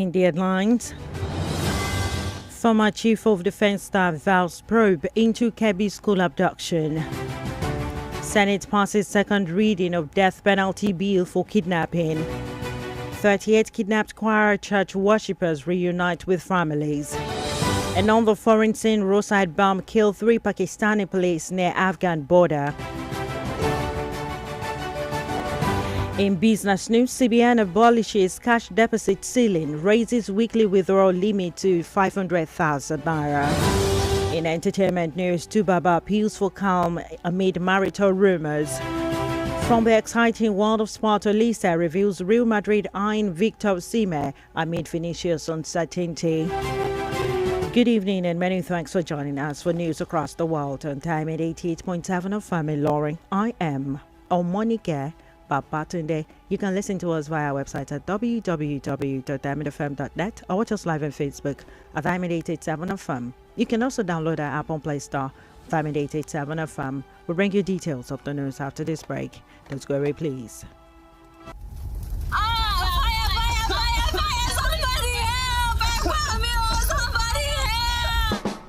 In the headlines, former Chief of Defense Staff vows probe into Kebbi school abduction. Senate passes second reading of death penalty bill for kidnapping. 38 kidnapped choir church worshippers reunite with families. And on the foreign scene, roadside bomb killed 3 Pakistani police near Afghan border. In business news, CBN abolishes cash deposit ceiling, raises weekly withdrawal limit to 500,000 naira. In entertainment news, Tubaba appeals for calm amid marital rumors. From the exciting world of sport, Lisa reveals Real Madrid eyeing Victor Osimhen amid Vinicius' uncertainty. Good evening and many thanks for joining us for news across the world on Time at 88.7 of Iroyin. I am Omonike Babatunde. You can listen to us via our website at www.diamondfm.net or watch us live on Facebook at Diamond 887 FM. You can also download our app on Play Store, Diamond 887 FM. We'll bring you details of the news after this break. Don't go away, please.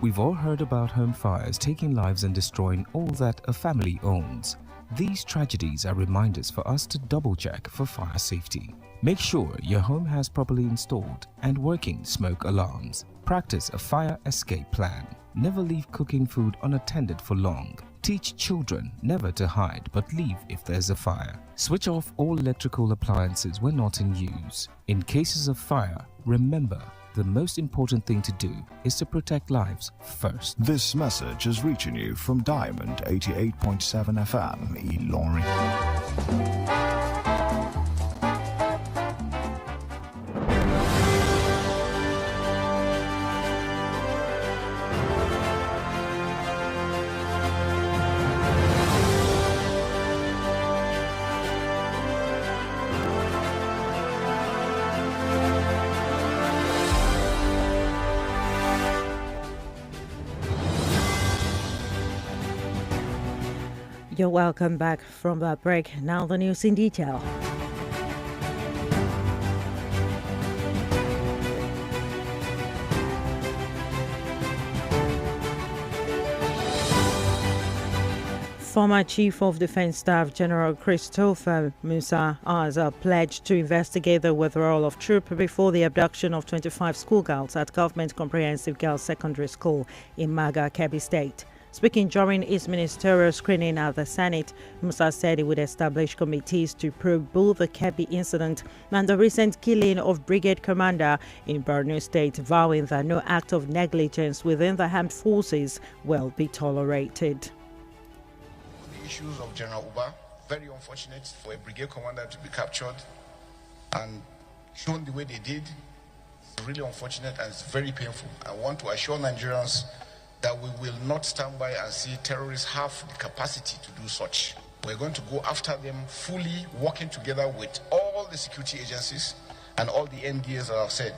We've all heard about home fires taking lives and destroying all that a family owns. These tragedies are reminders for us to double-check for fire safety. Make sure your home has properly installed and working smoke alarms. Practice a fire escape plan. Never leave cooking food unattended for long. Teach children never to hide but leave if there's a fire. Switch off all electrical appliances when not in use. In cases of fire, remember, the most important thing to do is to protect lives first. This message is reaching you from Diamond 88.7 FM, Iroyin. You're welcome back from that break. Now the news in detail. Former Chief of Defense Staff General Christopher Musa has pledged to investigate the withdrawal of troops before the abduction of 25 schoolgirls at Government Comprehensive Girls Secondary School in Maga, Kebbi State. Speaking during his ministerial screening at the Senate, Musa said he would establish committees to probe both the Kebbi incident and the recent killing of Brigade Commander in Borno State, vowing that no act of negligence within the armed forces will be tolerated. The issues of General Uba, very unfortunate for a brigade commander to be captured and shown the way they did. It's really unfortunate and it's very painful. I want to assure Nigerians that we will not stand by and see terrorists have the capacity to do such. We're going to go after them fully, working together with all the security agencies and all the NDAs that I've said.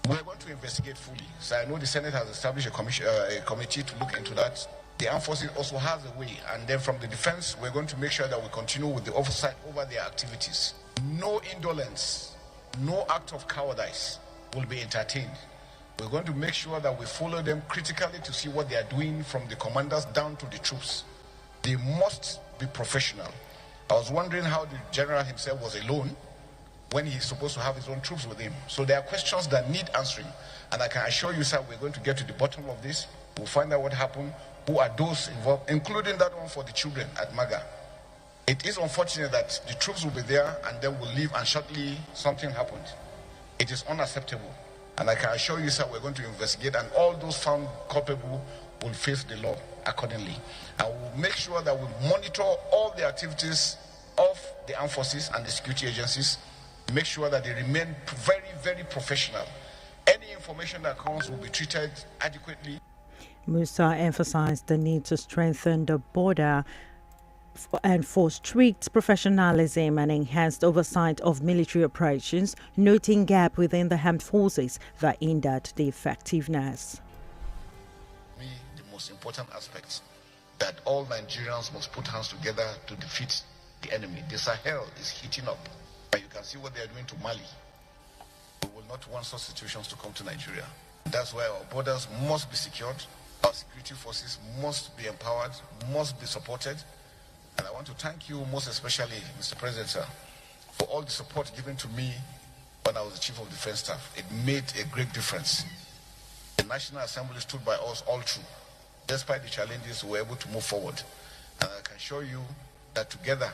We're going to investigate fully. So I know the Senate has established a committee to look into that. The armed forces also has a way, and then from the defense, we're going to make sure that we continue with the oversight over their activities. No indolence, no act of cowardice will be entertained. We're going to make sure that we follow them critically to see what they are doing from the commanders down to the troops. They must be professional. I was wondering how the general himself was alone when he's supposed to have his own troops with him. So there are questions that need answering. And I can assure you, sir, we're going to get to the bottom of this. We'll find out what happened, who are those involved, including that one for the children at Maga. It is unfortunate that the troops will be there and then will leave and shortly something happened. It is unacceptable. And I can assure you, sir, we're going to investigate, and all those found culpable will face the law accordingly. And we'll make sure that we monitor all the activities of the armed forces and the security agencies, make sure that they remain very, very professional. Any information that comes will be treated adequately. Musa emphasized the need to strengthen the border and for strict professionalism and enhanced oversight of military operations, noting gap within the armed forces that hindered the effectiveness. The most important aspects that all Nigerians must put hands together to defeat the enemy. The Sahel is heating up, and you can see what they are doing to Mali. We will not want such situations to come to Nigeria. That's why our borders must be secured, our security forces must be empowered, must be supported. And I want to thank you most especially, Mr. President, sir, for all the support given to me when I was the Chief of Defense Staff. It made a great difference. The National Assembly stood by us all through. Despite the challenges, we were able to move forward. And I can assure you that together,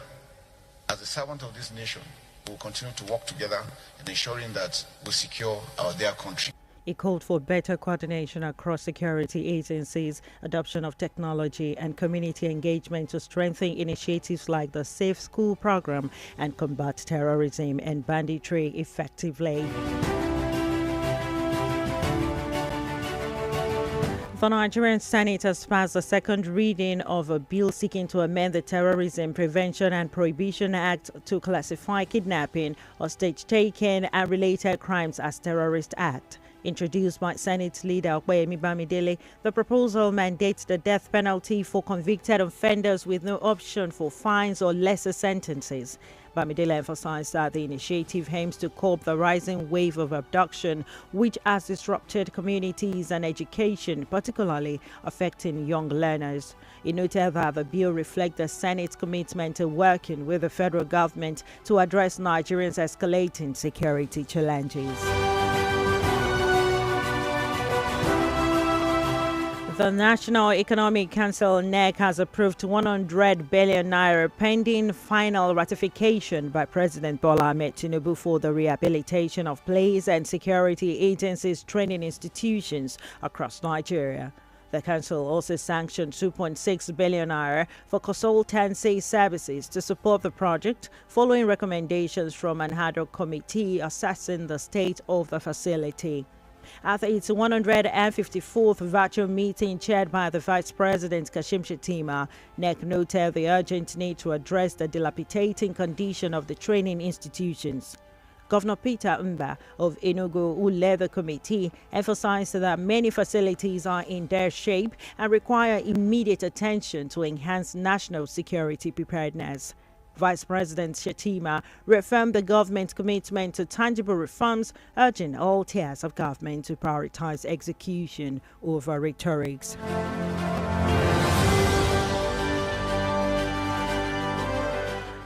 as a servant of this nation, we will continue to work together in ensuring that we secure our dear country. He called for better coordination across security agencies, adoption of technology and community engagement to strengthen initiatives like the Safe School program and combat terrorism and banditry effectively. The Nigerian Senate has passed the second reading of a bill seeking to amend the Terrorism Prevention and Prohibition Act to classify kidnapping, hostage-taking and related crimes as terrorist act. Introduced by Senate Leader Okoyemi Bamidele, the proposal mandates the death penalty for convicted offenders with no option for fines or lesser sentences. Bamidele emphasized that the initiative aims to curb the rising wave of abduction, which has disrupted communities and education, particularly affecting young learners. He noted that the bill reflects the Senate's commitment to working with the federal government to address Nigerians' escalating security challenges. The National Economic Council (NEC) has approved 100 billion naira pending final ratification by President Bola Ahmed Tinubu for the rehabilitation of police and security agencies training institutions across Nigeria. The council also sanctioned 2.6 billion naira for consultancy services to support the project, following recommendations from an ad hoc committee assessing the state of the facility. At its 154th virtual meeting chaired by the Vice President Kashim Shettima, NEC noted the urgent need to address the dilapidating condition of the training institutions. Governor Peter Mba of Enugu, who led the committee, emphasized that many facilities are in dire shape and require immediate attention to enhance national security preparedness. Vice President Shettima reaffirmed the government's commitment to tangible reforms, urging all tiers of government to prioritize execution over rhetorics.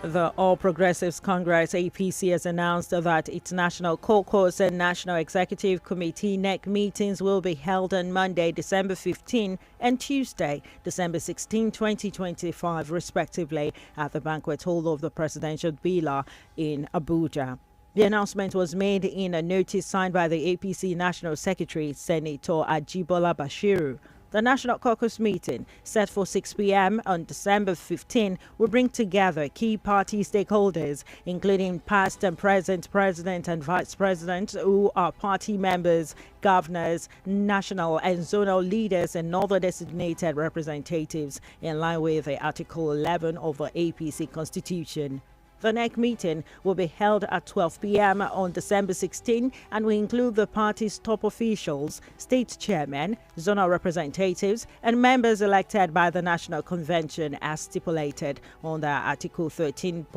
The All Progressives Congress (APC) has announced that its National Caucus and National Executive Committee (NEC) meetings will be held on Monday, December 15 and Tuesday, December 16, 2025, respectively, at the banquet hall of the Presidential Villa in Abuja. The announcement was made in a notice signed by the APC National Secretary, Senator Ajibola Bashiru. The National Caucus meeting, set for 6 p.m. on December 15, will bring together key party stakeholders, including past and present president and vice president, who are party members, governors, national and zonal leaders, and other designated representatives, in line with Article 11 of the APC Constitution. The NEC meeting will be held at 12 p.m. on December 16 and will include the party's top officials, state chairmen, zonal representatives, and members elected by the National Convention as stipulated under Article 13.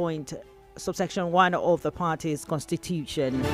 Subsection 1 of the party's constitution.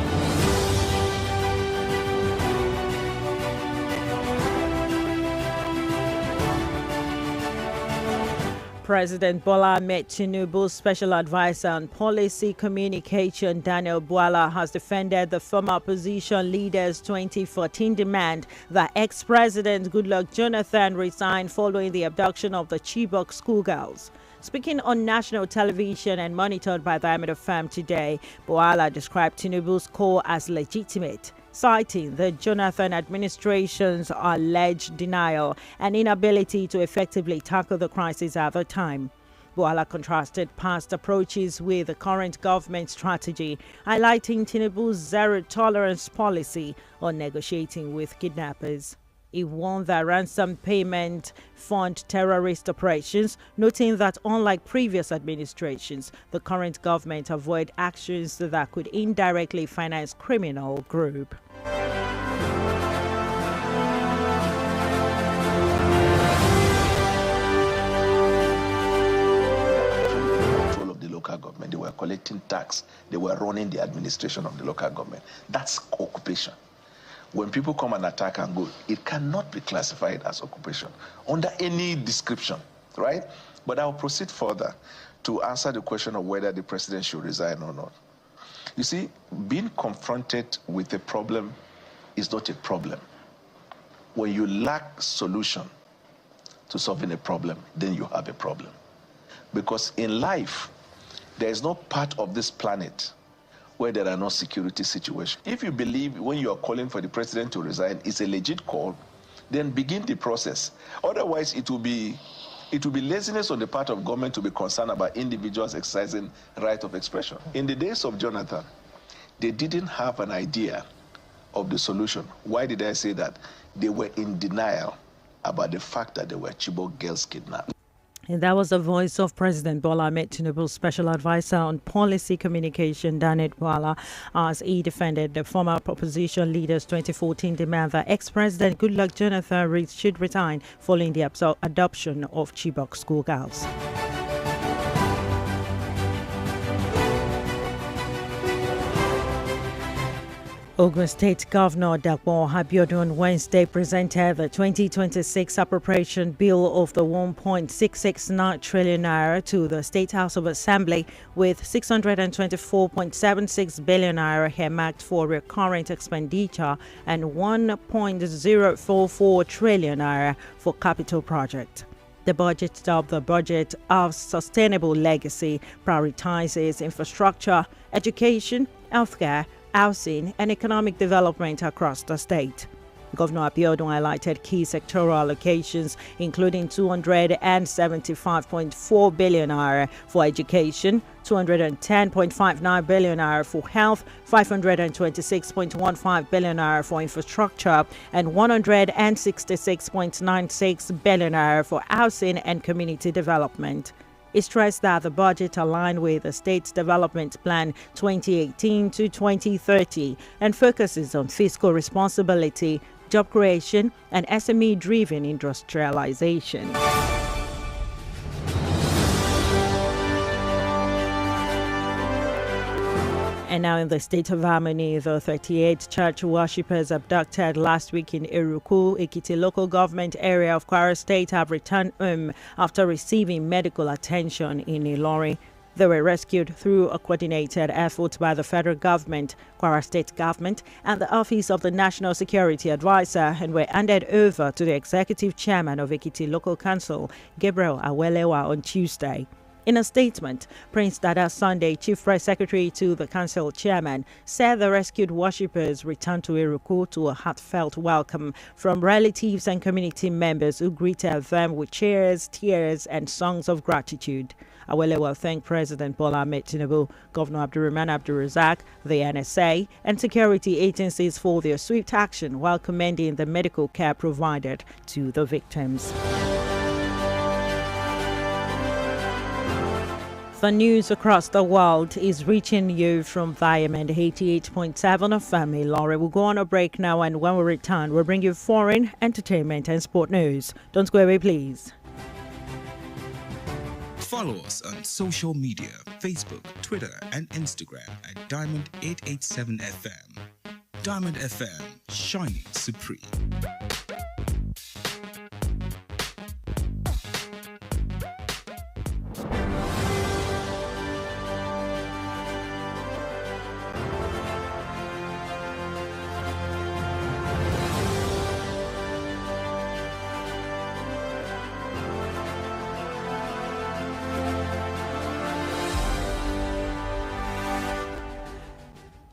President Bola Ahmed Tinubu's special advisor on policy communication, Daniel Bwala, has defended the former opposition leader's 2014 demand that ex-president Goodluck Jonathan resign following the abduction of the Chibok schoolgirls. Speaking on national television and monitored by the Diamond FM today, Bwala described Tinubu's call as legitimate, citing the Jonathan administration's alleged denial and inability to effectively tackle the crisis at the time. Bwala contrasted past approaches with the current government strategy, highlighting Tinubu's zero-tolerance policy on negotiating with kidnappers. He warned that ransom payment fund terrorist operations, noting that unlike previous administrations, the current government avoid actions that could indirectly finance criminal group. Of the local government, they were collecting attacks, they were running the administration of the local government. That's occupation. When people come and attack and go, it cannot be classified as occupation under any description, right? But I'll proceed further to answer the question of whether the president should resign or not. You see, being confronted with a problem is not a problem. When you lack solution to solving a problem, then you have a problem. Because in life, there is no part of this planet where there are no security situations. If you believe when you are calling for the president to resign is a legit call, then begin the process. Otherwise, it will be laziness on the part of government to be concerned about individuals exercising right of expression. In the days of Jonathan, they didn't have an idea of the solution. Why did I say that? They were in denial about the fact that there were Chibok girls kidnapped. And that was the voice of President Bola Ahmed Tinubu's special advisor on policy communication, Danit Wala, as he defended the former opposition leader's 2014 demand that ex-president Goodluck Jonathan should resign following the adoption of Chibok schoolgirls. Ogun State Governor Dapo Abiodun Wednesday presented the 2026 appropriation bill of the 1.669 trillion naira to the State House of Assembly, with 624.76 billion naira earmarked for recurrent expenditure and 1.044 trillion naira for capital projects. The budget, dubbed the Budget of Sustainable Legacy, prioritizes infrastructure, education, healthcare, housing and economic development across the state. Governor Abiodun highlighted key sectoral allocations, including 275.4 billion naira for education, 210.59 billion naira for health, 526.15 billion naira for infrastructure, and 166.96 billion naira for housing and community development. He stressed that the budget aligned with the state's development plan 2018 to 2030 and focuses on fiscal responsibility, job creation, and SME-driven industrialization. And now in the state of Harmony, the 38 church worshippers abducted last week in Eruku, Ekiti local government area of Kwara State have returned home after receiving medical attention in Ilorin. They were rescued through a coordinated effort by the federal government, Kwara State government, and the Office of the National Security Advisor, and were handed over to the executive chairman of Ekiti Local Council, Gabriel Awelewa, on Tuesday. In a statement, Prince Dada Sunday, Chief Press Secretary to the Council Chairman, said the rescued worshippers returned to Iruku to a heartfelt welcome from relatives and community members who greeted them with cheers, tears, and songs of gratitude. Awelewa thanked President Bola Ahmed Tinubu, Governor Abdulrahman Abdulrazak, the NSA, and security agencies for their swift action while commending the medical care provided to the victims. The news across the world is reaching you from Diamond 88.7 of Family Laurie. We'll go on a break now, and when we return, we'll bring you foreign, entertainment, and sport news. Don't go away, please. Follow us on social media, Facebook, Twitter, and Instagram at Diamond 887 FM. Diamond FM, shining supreme.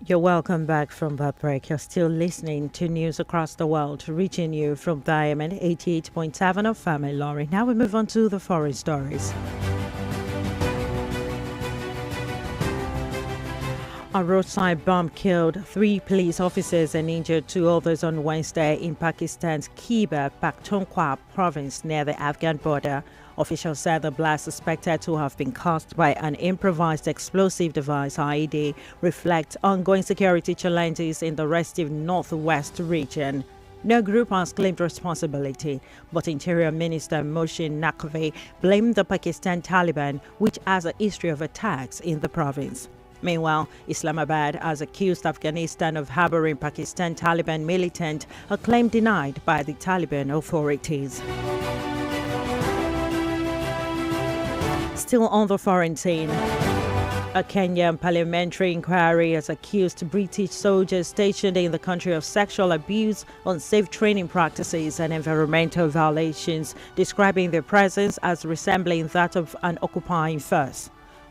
You're welcome back from that break. You're still listening to news across the world, reaching you from Diamond 88.7 of Family Laurie. Now we move on to the foreign stories. A roadside bomb killed 3 police officers and injured 2 others on Wednesday in Pakistan's Khyber Pakhtunkhwa province near the Afghan border. Officials said the blast, suspected to have been caused by an improvised explosive device (IED), reflects ongoing security challenges in the restive northwest region. No group has claimed responsibility, but Interior Minister Mohsin Naqvi blamed the Pakistan Taliban, which has a history of attacks in the province. Meanwhile, Islamabad has accused Afghanistan of harboring Pakistan Taliban militant, a claim denied by the Taliban authorities. Still on the foreign scene, a Kenyan parliamentary inquiry has accused British soldiers stationed in the country of sexual abuse, unsafe training practices, and environmental violations, describing their presence as resembling that of an occupying force.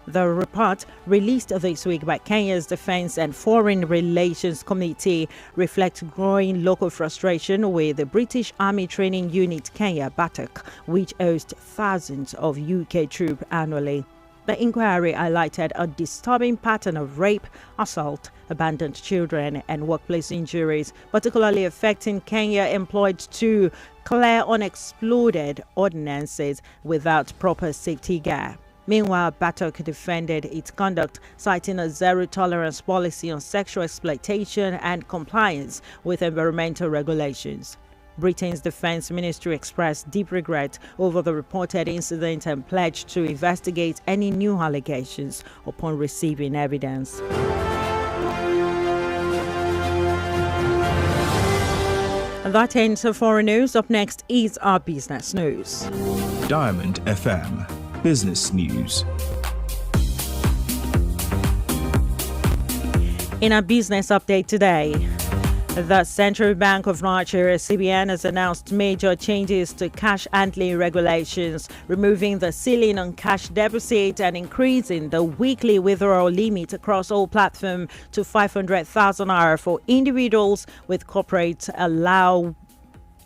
The report, released this week by Kenya's Defense and Foreign Relations Committee, reflects growing local frustration with the British Army Training Unit Kenya BATOK, which hosts thousands of UK troops annually. The inquiry highlighted a disturbing pattern of rape, assault, abandoned children, and workplace injuries, particularly affecting Kenya employed to clear unexploded ordnances without proper safety gear. Meanwhile, BATOK defended its conduct, citing a zero-tolerance policy on sexual exploitation and compliance with environmental regulations. Britain's Defense Ministry expressed deep regret over the reported incident and pledged to investigate any new allegations upon receiving evidence. And that ends the foreign news. Up next is our business news. Diamond FM Business News. In our business update today, the Central Bank of Nigeria, CBN, has announced major changes to cash handling regulations, removing the ceiling on cash deposit and increasing the weekly withdrawal limit across all platforms to 500,000 naira for individuals, with corporates allow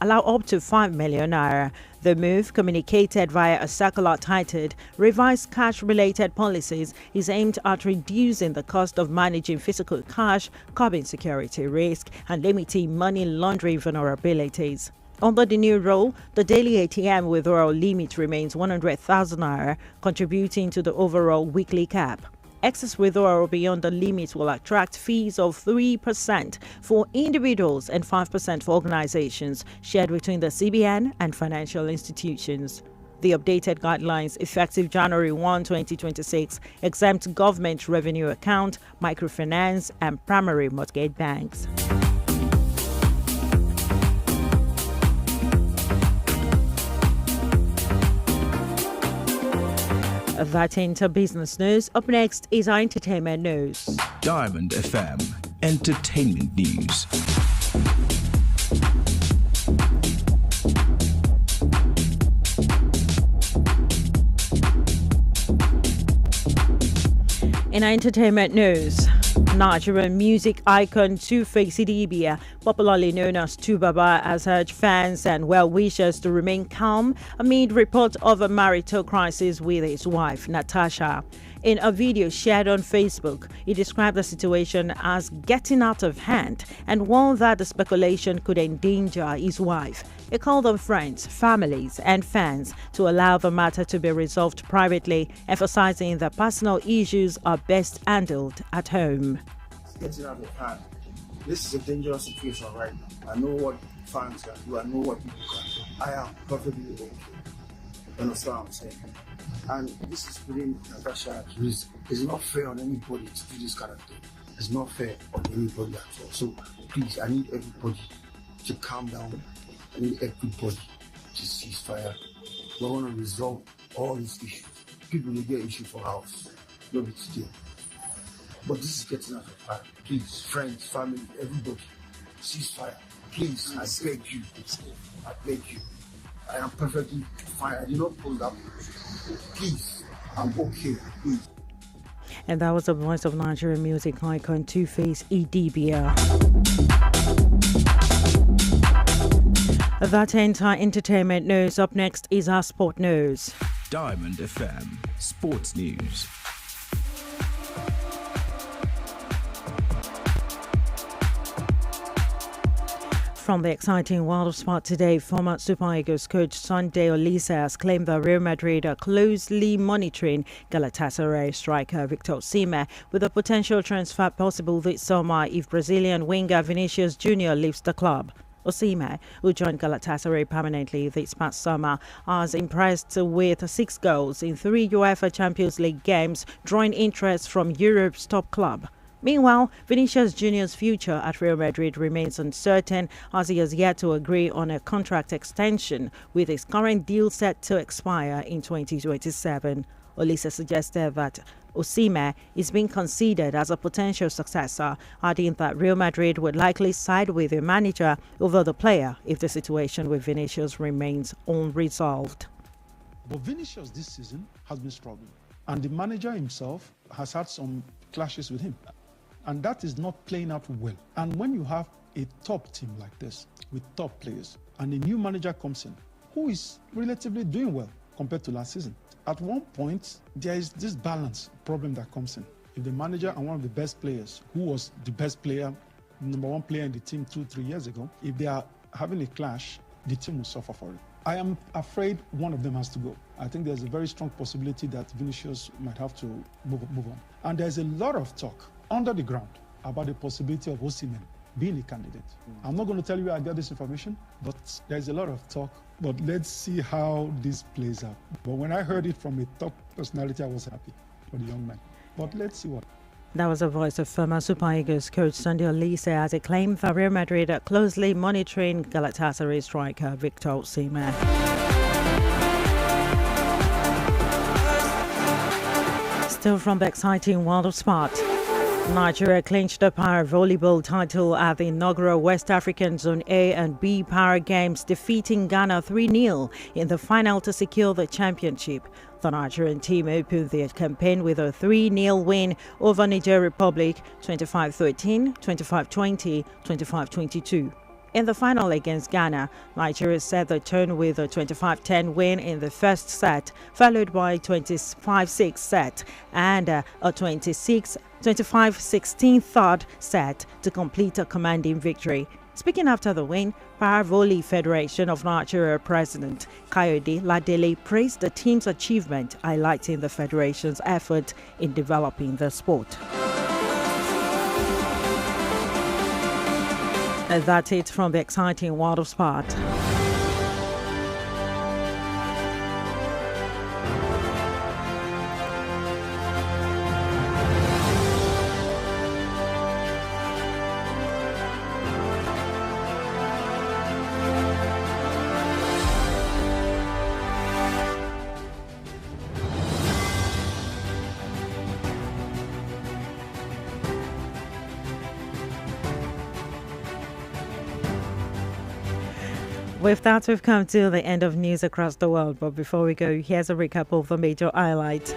up to 5 million naira. The move, communicated via a circular titled Revised Cash-Related Policies, is aimed at reducing the cost of managing physical cash, curbing security risk, and limiting money laundering vulnerabilities. Under the new rule, the daily ATM withdrawal limit remains 100,000 naira, contributing to the overall weekly cap. Excess withdrawal beyond the limit will attract fees of 3% for individuals and 5% for organizations, shared between the CBN and financial institutions. The updated guidelines, effective January 1, 2026, exempt government revenue account, microfinance, and primary mortgage banks. That into business news. Up next is our entertainment news. Diamond FM Entertainment News. In our entertainment news, Nigerian music icon Two-Face Idibia, popularly known as Tubaba, has urged fans and well-wishers to remain calm amid reports of a marital crisis with his wife, Natasha. In a video shared on Facebook, he described the situation as getting out of hand and warned that the speculation could endanger his wife. He called on friends, families, and fans to allow the matter to be resolved privately, emphasizing that personal issues are best handled at home. It's getting out of hand. This is a dangerous situation right now. I know what fans can do. I know what people can do. I am perfectly okay. You understand what I'm saying? And this is putting Natasha at risk. It's not fair on anybody to do this kind of thing. It's not fair on anybody at all. So please, I need everybody to calm down. I need everybody to cease fire. We want to resolve all these issues. People will get issues for house. No big deal. But this is getting out of hand. Please, friends, family, everybody, cease fire. Please, I beg you. I beg you. I am perfectly fine. I did not pull that. Please, I'm okay. Please. And that was the voice of Nigerian music icon Two-Face Idibia. That ends our entertainment news. Up next is our sport news. Diamond FM Sports News. From the exciting world of sport today, former Super Eagles coach Sunday Olise has claimed that Real Madrid are closely monitoring Galatasaray striker Victor Osimhen, with a potential transfer possible this summer if Brazilian winger Vinicius Jr. leaves the club. Osimhen, who joined Galatasaray permanently this past summer, has impressed with 6 goals in 3 UEFA Champions League games, drawing interest from Europe's top club. Meanwhile, Vinicius Junior's future at Real Madrid remains uncertain as he has yet to agree on a contract extension, with his current deal set to expire in 2027. Olise suggested that Osimhen is being considered as a potential successor, adding that Real Madrid would likely side with the manager over the player if the situation with Vinicius remains unresolved. But Vinicius this season has been struggling, and the manager himself has had some clashes with him. And that is not playing out well. And when you have a top team like this, with top players, and a new manager comes in, who is relatively doing well compared to last season, at one point, there is this balance problem that comes in. If the manager and one of the best players, who was the best player, number 1 player in the team 2-3 years ago, if they are having a clash, the team will suffer for it. I am afraid one of them has to go. I think there's a very strong possibility that Vinicius might have to move on. And there's a lot of talk under the ground about the possibility of Osimhen being a candidate. I'm not going to tell you where I got this information, but there's a lot of talk. But let's see how this plays out. But when I heard it from a top personality, I was happy for the young man. But let's see what. That was the voice of former Super Eagles coach Sunday Olise as he claimed that Real Madrid are closely monitoring Galatasaray striker Victor Osimhen. Still from the exciting world of sport. Nigeria clinched the para volleyball title at the inaugural West African Zone A and B para games, defeating Ghana 3-0 in the final to secure the championship. The Nigerian team opened their campaign with a 3-0 win over Niger Republic, 25-13, 25-20, 25-22. In the final against Ghana, Nigeria set the tone with a 25-10 win in the first set, followed by a 25-6 set and a 25-16 third set to complete a commanding victory. Speaking after the win, Para Volley Federation of Nigeria President Kayode Ladele praised the team's achievement, highlighting the federation's effort in developing the sport. And that's it from the exciting world of sport. With that, we've come to the end of news across the world. But before we go, here's a recap of the major highlights.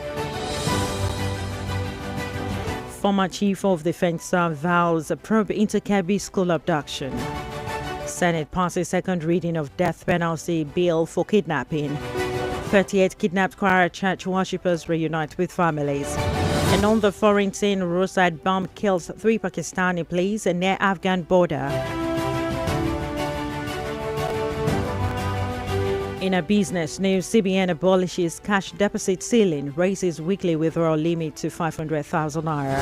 Former Chief of Defense Staff vows a probe into Kebbi school abduction. Senate passes second reading of death penalty bill for kidnapping. 38 kidnapped choir church worshippers reunite with families. And on the foreign scene, roadside bomb kills 3 Pakistani police near Afghan border. In a business news, CBN abolishes cash deposit ceiling, raises weekly withdrawal limit to 500,000 naira.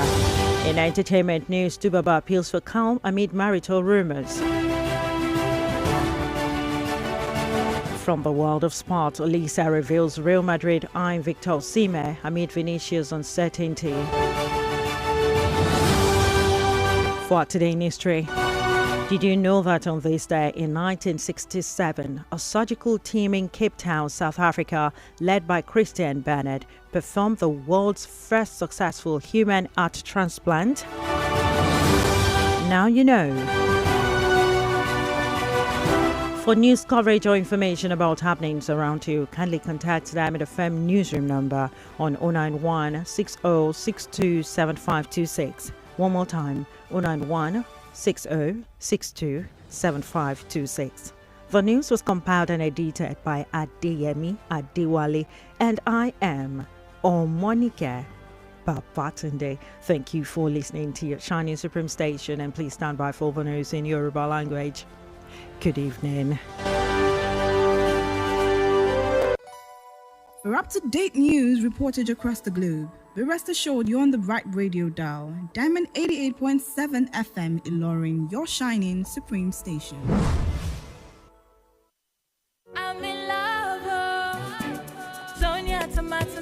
In entertainment news, Tubaba appeals for calm amid marital rumors. From the world of sport, Olise reveals Real Madrid eyeing Victor Osimhen amid Vinicius' uncertainty. For today in history. Did you know that on this day in 1967, a surgical team in Cape Town, South Africa, led by Christian Bernard, performed the world's first successful human heart transplant? Now you know. For news coverage or information about happenings around you, kindly contact Diamond FM newsroom number on 091 6062 7526. One more time, 091 6062 7526. The news was compiled and edited by Adeyemi Adewale, and I am Omonike Babatunde. Thank you for listening to your Shining Supreme station, and please stand by for the news in Yoruba language. Good evening. For up-to-date news reported across the globe, be rest assured you're on the right radio dial. Diamond 88.7 FM Ilorin, your shining supreme station. tomato